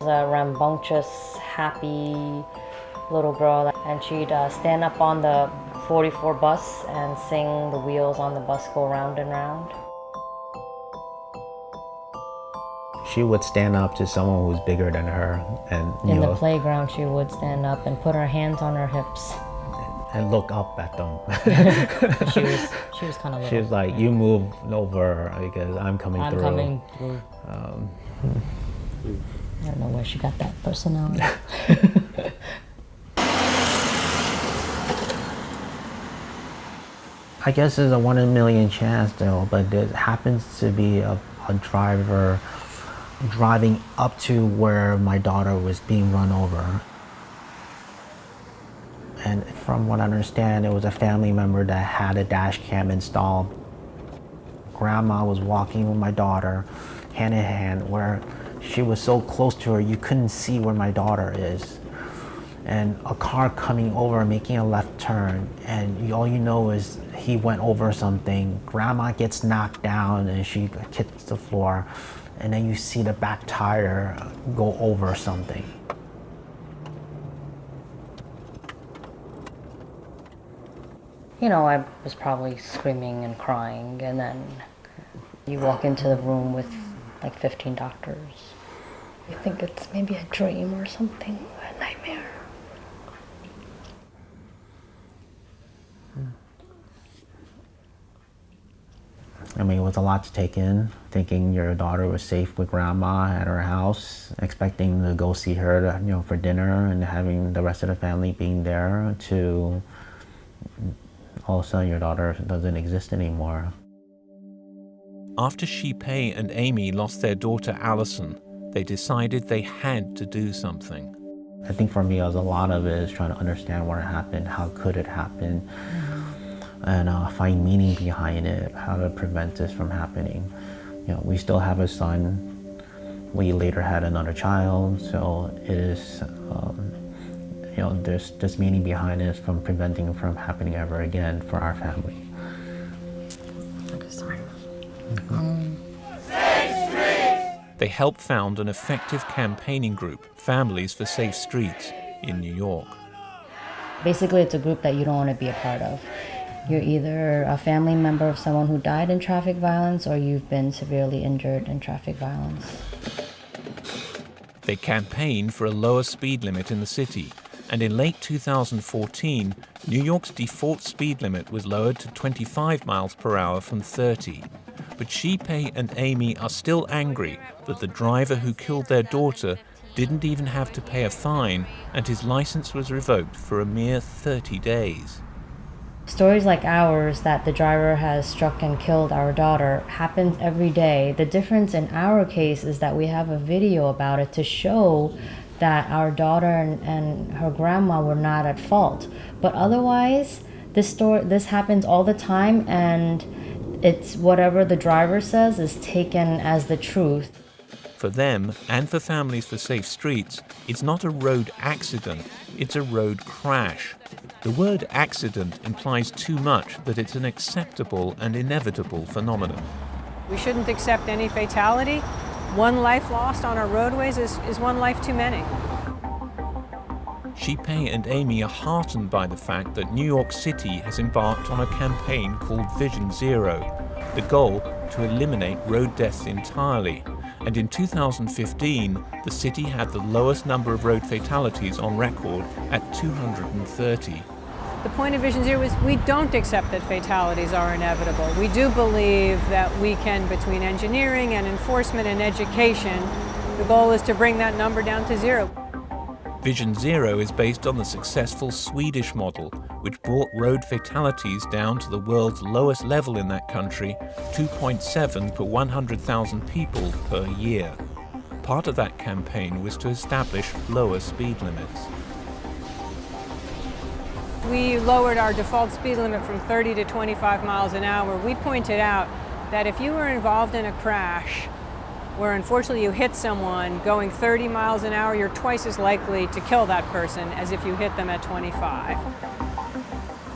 A rambunctious, happy little girl, and she'd stand up on the 44 bus and sing "The Wheels on the Bus Go Round and Round." She would stand up to someone who's bigger than her, and in the playground she would stand up and put her hands on her hips and look up at them. she was kind of little. She was like, "You move over because I'm coming through." I don't know where she got that personality. I guess there's a 1 in a million chance though, but there happens to be a driver driving up to where my daughter was being run over. And from what I understand, it was a family member that had a dash cam installed. Grandma was walking with my daughter hand in hand, where she was so close to her you couldn't see where my daughter is. And a car coming over, making a left turn, and all you know is he went over something. Grandma gets knocked down and she hits the floor, and then you see the back tire go over something. You know, I was probably screaming and crying, and then you walk into the room with like 15 doctors. You think it's maybe a dream or something, a nightmare. I mean, it was a lot to take in, thinking your daughter was safe with grandma at her house, expecting to go see her, you know, for dinner, and having the rest of the family being there, to all of a sudden your daughter doesn't exist anymore. After Shipei and Amy lost their daughter Allison, they decided they had to do something. I think for me, a lot of it is trying to understand what happened, how could it happen, and find meaning behind it, how to prevent this from happening. You know, we still have a son. We later had another child, so it is, you know, there's this meaning behind it from preventing it from happening ever again for our family. Okay, sorry. They helped found an effective campaigning group, Families for Safe Streets, in New York. Basically, it's a group that you don't want to be a part of. You're either a family member of someone who died in traffic violence, or you've been severely injured in traffic violence. They campaigned for a lower speed limit in the city, and in late 2014, New York's default speed limit was lowered to 25 miles per hour from 30. But Shipei and Amy are still angry that the driver who killed their daughter didn't even have to pay a fine, and his license was revoked for a mere 30 days. Stories like ours, that the driver has struck and killed our daughter, happens every day. The difference in our case is that we have a video about it to show that our daughter and her grandma were not at fault. But otherwise, this happens all the time, and it's whatever the driver says is taken as the truth. For them, and for Families for Safe Streets, it's not a road accident, it's a road crash. The word accident implies too much that it's an acceptable and inevitable phenomenon. We shouldn't accept any fatality. One life lost on our roadways is one life too many. Shipei and Amy are heartened by the fact that New York City has embarked on a campaign called Vision Zero, the goal to eliminate road deaths entirely. And in 2015, the city had the lowest number of road fatalities on record at 230. The point of Vision Zero is we don't accept that fatalities are inevitable. We do believe that we can, between engineering and enforcement and education, the goal is to bring that number down to zero. Vision Zero is based on the successful Swedish model, which brought road fatalities down to the world's lowest level in that country, 2.7 per 100,000 people per year. Part of that campaign was to establish lower speed limits. We lowered our default speed limit from 30 to 25 miles an hour. We pointed out that if you were involved in a crash where unfortunately you hit someone going 30 miles an hour, you're twice as likely to kill that person as if you hit them at 25.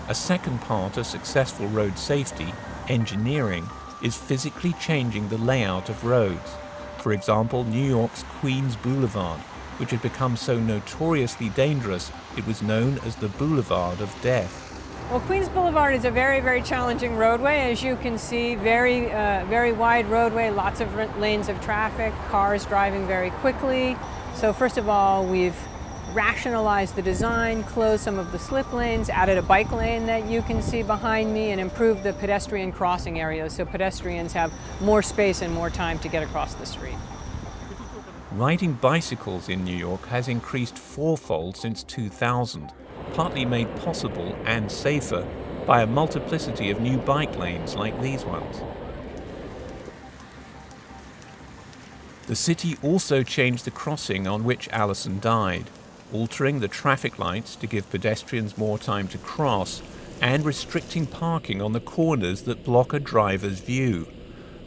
A second part of successful road safety, engineering, is physically changing the layout of roads. For example, New York's Queens Boulevard, which had become so notoriously dangerous it was known as the Boulevard of Death. Well, Queens Boulevard is a very, very challenging roadway. As you can see, very wide roadway, lots of lanes of traffic, cars driving very quickly. So first of all, we've rationalized the design, closed some of the slip lanes, added a bike lane that you can see behind me, and improved the pedestrian crossing areas so pedestrians have more space and more time to get across the street. Riding bicycles in New York has increased fourfold since 2000, partly made possible and safer by a multiplicity of new bike lanes like these ones. The city also changed the crossing on which Allison died, altering the traffic lights to give pedestrians more time to cross and restricting parking on the corners that block a driver's view.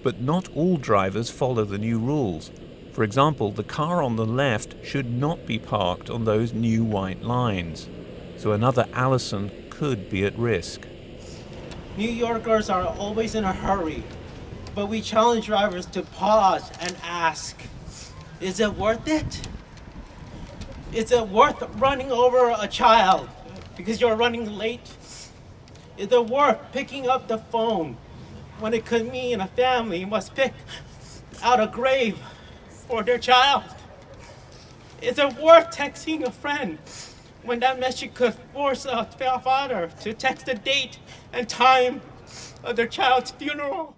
But not all drivers follow the new rules. For example, the car on the left should not be parked on those new white lines. So another Allison could be at risk. New Yorkers are always in a hurry, but we challenge drivers to pause and ask, is it worth it? Is it worth running over a child because you're running late? Is it worth picking up the phone when it could mean a family must pick out a grave for their child? Is it worth texting a friend when that message could force a father to text the date and time of their child's funeral?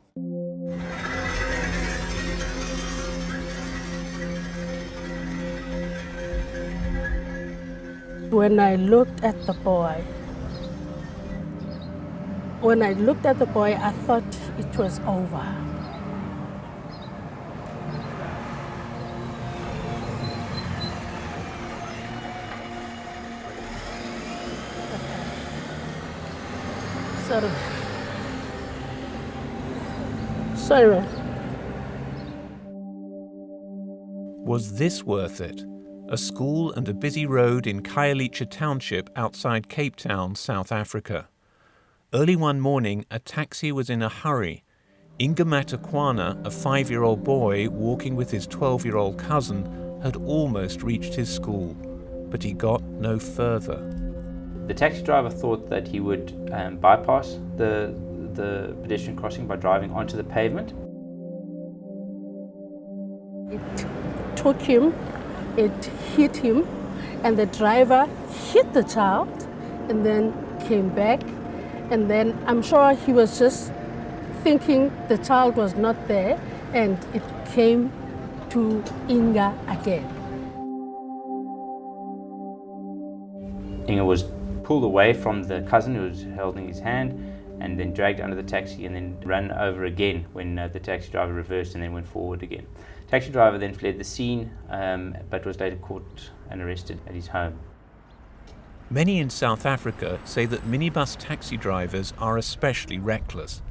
When I looked at the boy, I thought it was over. Sorry. Was this worth it? A school and a busy road in Khayelitsha Township outside Cape Town, South Africa. Early one morning, a taxi was in a hurry. Ingamata Kwana, a 5-year-old boy walking with his 12-year-old cousin, had almost reached his school, but he got no further. The taxi driver thought that he would bypass the pedestrian crossing by driving onto the pavement. It took him, it hit him, and the driver hit the child and then came back. And then I'm sure he was just thinking the child was not there, and it came to Inga again. Inga was pulled away from the cousin who was holding his hand and then dragged under the taxi and then ran over again when the taxi driver reversed and then went forward again. Taxi driver then fled the scene but was later caught and arrested at his home. Many in South Africa say that minibus taxi drivers are especially reckless.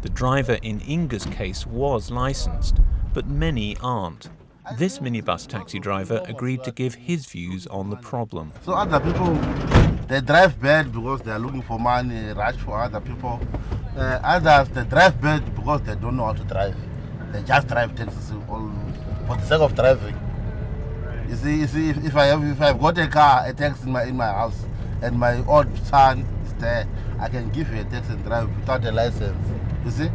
The driver in Inga's case was licensed, but many aren't. This minibus taxi driver agreed to give his views on the problem. So other people, they drive bad because they are looking for money, rush for other people. Others, they drive bad because they don't know how to drive. They just drive taxis for the sake of driving. You see, if I've got a car, a taxi in my house, and my old son is there, I can give you a taxi and drive without a license. You see?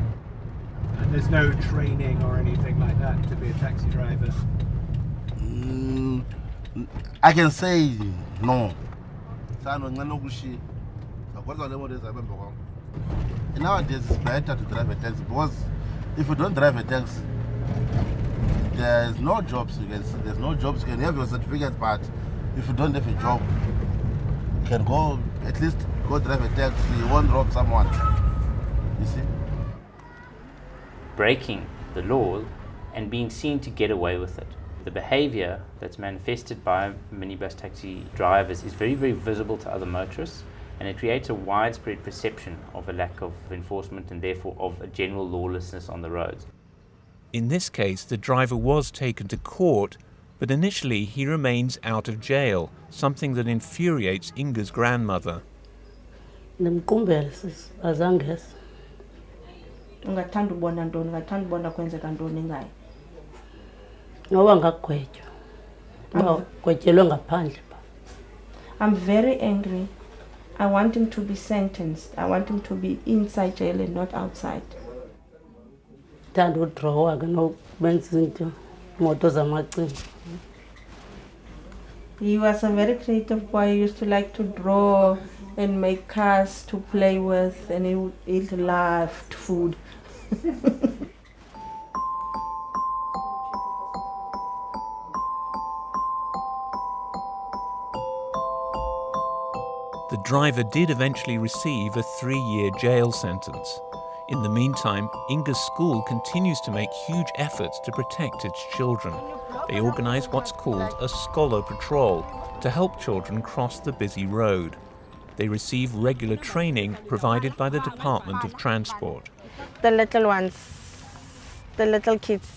And there's no training or anything like that to be a taxi driver? I can say no. Nowadays it's better to drive a taxi because if you don't drive a taxi, there's no jobs you can see. There's no jobs. You can have your certificate, but if you don't have a job, you can go, at least go drive a taxi, you won't rob someone. You see? Breaking the law and being seen to get away with it. The behavior that's manifested by minibus taxi drivers is very, very visible to other motorists, and it creates a widespread perception of a lack of enforcement and therefore of a general lawlessness on the roads. In this case, the driver was taken to court, but initially he remains out of jail, something that infuriates Inga's grandmother. Ungathanda ubona ntoni, ungathanda ubona kwenzeka ntoni ngaye? Ngoba ngagwetywa. Bagwetyelwe ngaphandle. I'm very angry. I want him to be sentenced. I want him to be inside jail and not outside. Thanda udrawa ke nobenza izinto imoto zamacini. He was a very creative boy. He used to like to draw and make cars to play with, and he loved food. The driver did eventually receive a 3-year jail sentence. In the meantime, Inga's school continues to make huge efforts to protect its children. They organize what's called a scholar patrol to help children cross the busy road. They receive regular training provided by the Department of Transport. The little ones, the little kids,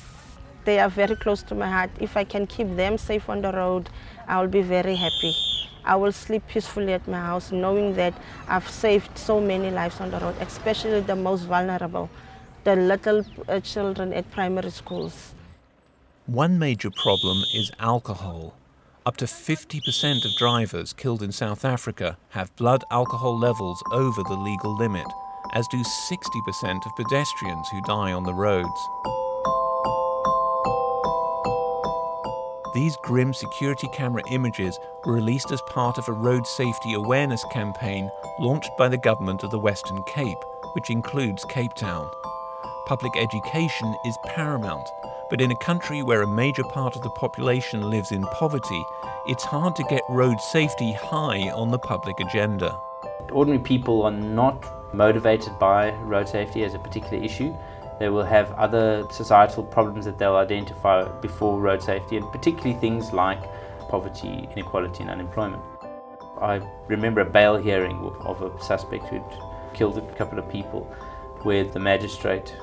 they are very close to my heart. If I can keep them safe on the road, I will be very happy. I will sleep peacefully at my house knowing that I've saved so many lives on the road, especially the most vulnerable, the little children at primary schools. One major problem is alcohol. Up to 50% of drivers killed in South Africa have blood alcohol levels over the legal limit, as do 60% of pedestrians who die on the roads. These grim security camera images were released as part of a road safety awareness campaign launched by the government of the Western Cape, which includes Cape Town. Public education is paramount, but in a country where a major part of the population lives in poverty, it's hard to get road safety high on the public agenda. Ordinary people are not motivated by road safety as a particular issue. They will have other societal problems that they'll identify before road safety, and particularly things like poverty, inequality and unemployment. I remember a bail hearing of a suspect who'd killed a couple of people, where the magistrate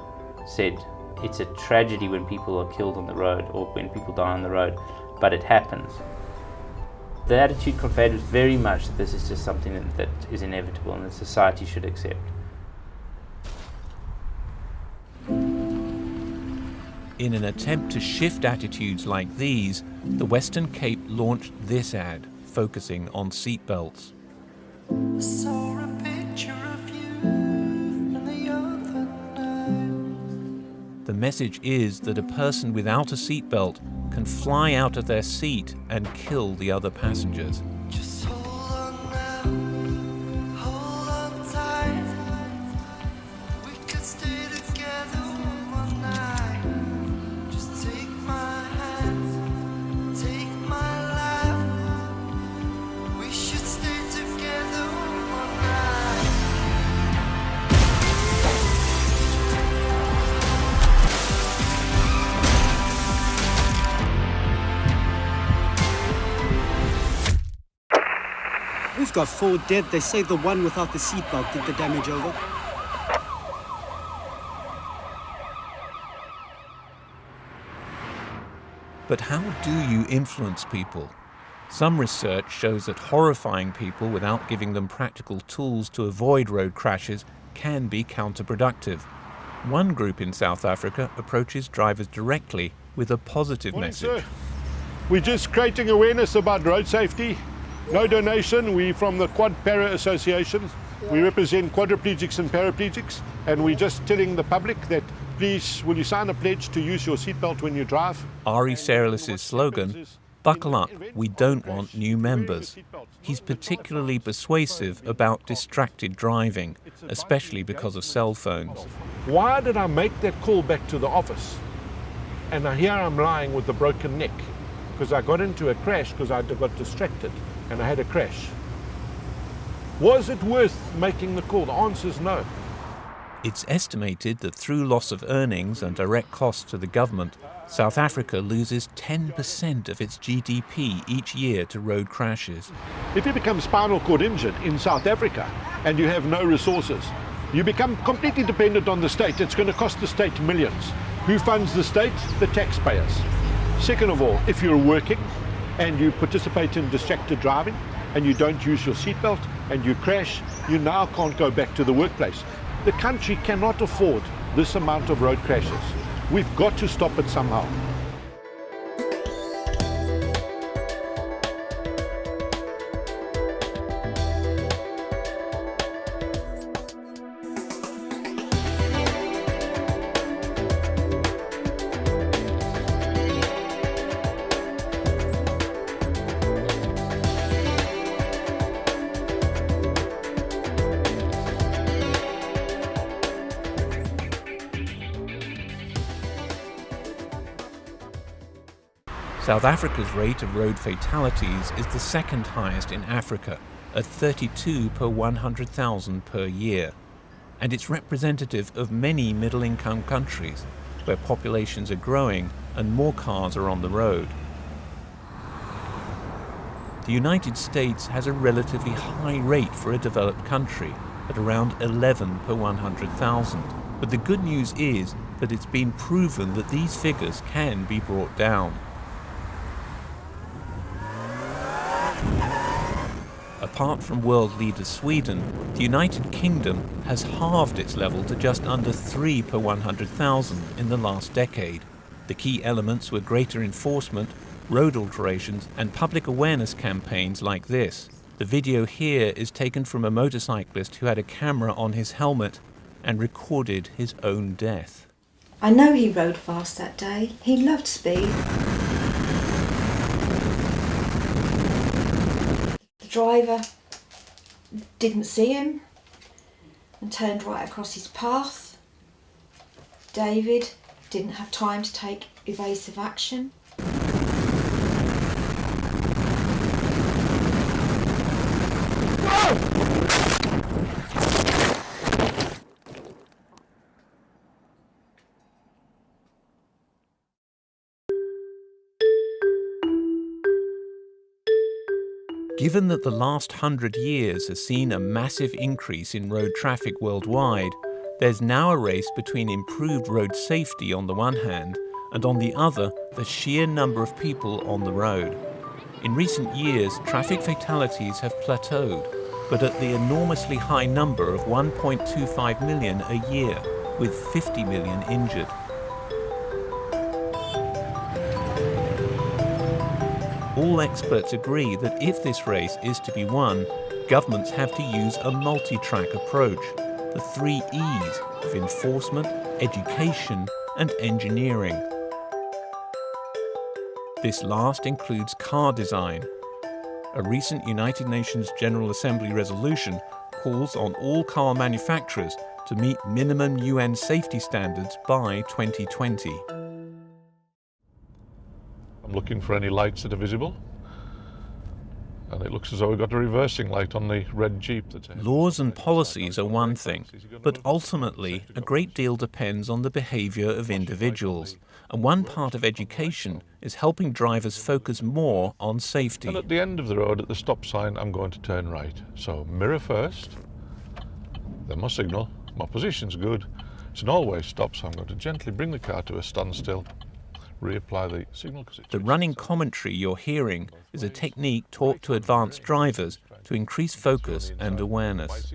said, it's a tragedy when people are killed on the road or when people die on the road, but it happens. The attitude conveyed was very much that this is just something that is inevitable and that society should accept. In an attempt to shift attitudes like these, the Western Cape launched this ad, focusing on seatbelts. The message is that a person without a seatbelt can fly out of their seat and kill the other passengers. We've got 4 dead. They say the one without the seatbelt did the damage over. But how do you influence people? Some research shows that horrifying people without giving them practical tools to avoid road crashes can be counterproductive. One group in South Africa approaches drivers directly with a positive message. Sir. We're just creating awareness about road safety. No donation. We're from the Quad Para Association. We represent quadriplegics and paraplegics, and we're just telling the public that please, will you sign a pledge to use your seatbelt when you drive? Ari Saralis' slogan, "Buckle up, we don't want new members." He's particularly persuasive about distracted driving, especially because of cell phones. Why did I make that call back to the office? And here I'm lying with a broken neck. because I got into a crash because I got distracted and I had a crash. Was it worth making the call? The answer is no. It's estimated that through loss of earnings and direct costs to the government, South Africa loses 10% of its GDP each year to road crashes. If you become spinal cord injured in South Africa and you have no resources, you become completely dependent on the state. It's going to cost the state millions. Who funds the state? The taxpayers. Second of all, if you're working and you participate in distracted driving and you don't use your seatbelt and you crash, you now can't go back to the workplace. The country cannot afford this amount of road crashes. We've got to stop it somehow. South Africa's rate of road fatalities is the second highest in Africa, at 32 per 100,000 per year. And it's representative of many middle-income countries, where populations are growing and more cars are on the road. The United States has a relatively high rate for a developed country, at around 11 per 100,000. But the good news is that it's been proven that these figures can be brought down. Apart from world leader Sweden, the United Kingdom has halved its level to just under 3 per 100,000 in the last decade. The key elements were greater enforcement, road alterations, and public awareness campaigns like this. The video here is taken from a motorcyclist who had a camera on his helmet and recorded his own death. I know he rode fast that day. He loved speed. The driver didn't see him and turned right across his path. David didn't have time to take evasive action. Given that the last 100 years has seen a massive increase in road traffic worldwide, there's now a race between improved road safety on the one hand, and on the other, the sheer number of people on the road. In recent years, traffic fatalities have plateaued, but at the enormously high number of 1.25 million a year, with 50 million injured. All experts agree that if this race is to be won, governments have to use a multi-track approach, the 3 E's of enforcement, education, and engineering. This last includes car design. A recent United Nations General Assembly resolution calls on all car manufacturers to meet minimum UN safety standards by 2020. I'm looking for any lights that are visible, and it looks as though we've got a reversing light on the red Jeep that's ahead. Laws and policies are one thing, but ultimately a great deal depends on the behaviour of individuals, and one part of education is helping drivers focus more on safety. And at the end of the road, at the stop sign, I'm going to turn right. So mirror first, then my signal, my position's good, it's an always stop, so I'm going to gently bring the car to a standstill, reapply the signal. The running commentary you're hearing is a technique taught to advanced drivers to increase focus and awareness.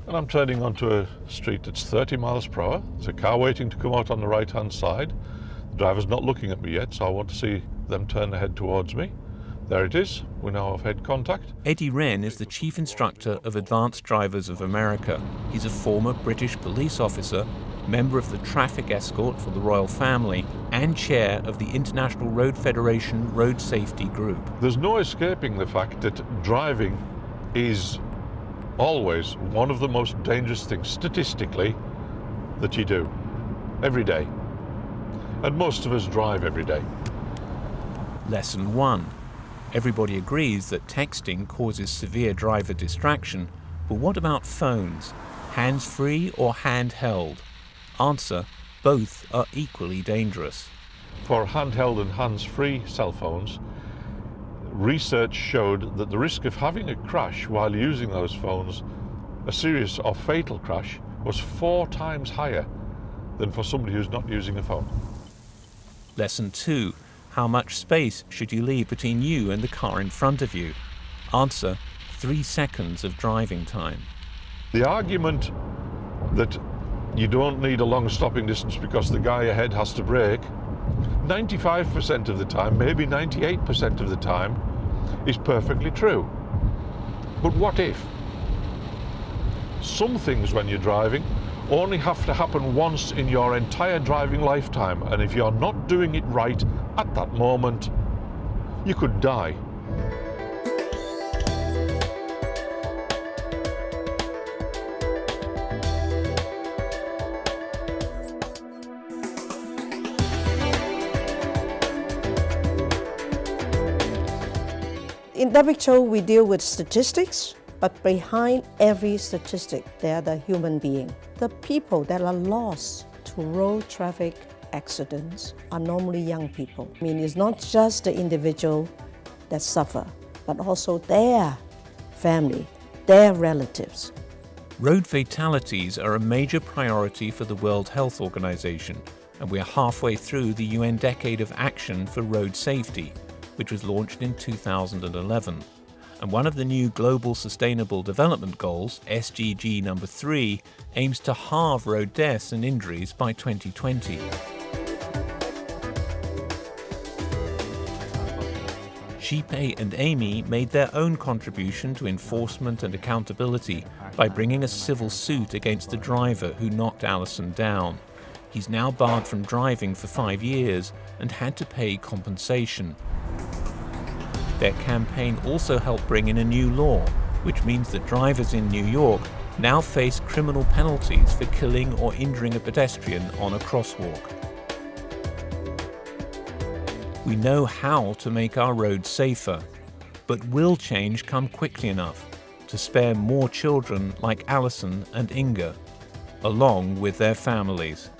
And I'm turning onto a street that's 30 miles per hour. There's a car waiting to come out on the right-hand side. The driver's not looking at me yet, so I want to see them turn their head towards me. There it is. We now have head contact. Eddie Wren is the chief instructor of Advanced Drivers of America. He's a former British police officer, member of the traffic escort for the royal family, and chair of the International Road Federation Road Safety Group. There's no escaping the fact that driving is always one of the most dangerous things, statistically, that you do every day. And most of us drive every day. Lesson 1. Everybody agrees that texting causes severe driver distraction, but what about phones? Hands-free or handheld? Answer, both are equally dangerous. For handheld and hands-free cell phones, research showed that the risk of having a crash while using those phones, a serious or fatal crash, was 4 times higher than for somebody who's not using a phone. Lesson 2. How much space should you leave between you and the car in front of you? Answer, 3 seconds of driving time. The argument that you don't need a long stopping distance because the guy ahead has to brake, 95% of the time, maybe 98% of the time, is perfectly true. But what if? Some things when you're driving only have to happen once in your entire driving lifetime, and if you're not doing it right at that moment, you could die. In that picture, we deal with statistics, but behind every statistic, there are the human being. The people that are lost to road traffic accidents are normally young people. I mean, it's not just the individual that suffer, but also their family, their relatives. Road fatalities are a major priority for the World Health Organization, and we are halfway through the UN Decade of Action for Road Safety, which was launched in 2011. And one of the new Global Sustainable Development Goals, SDG number 3, aims to halve road deaths and injuries by 2020. Xipe and Amy made their own contribution to enforcement and accountability by bringing a civil suit against the driver who knocked Alison down. He's now barred from driving for 5 years and had to pay compensation. Their campaign also helped bring in a new law, which means that drivers in New York now face criminal penalties for killing or injuring a pedestrian on a crosswalk. We know how to make our roads safer, but will change come quickly enough to spare more children like Alison and Inga, along with their families?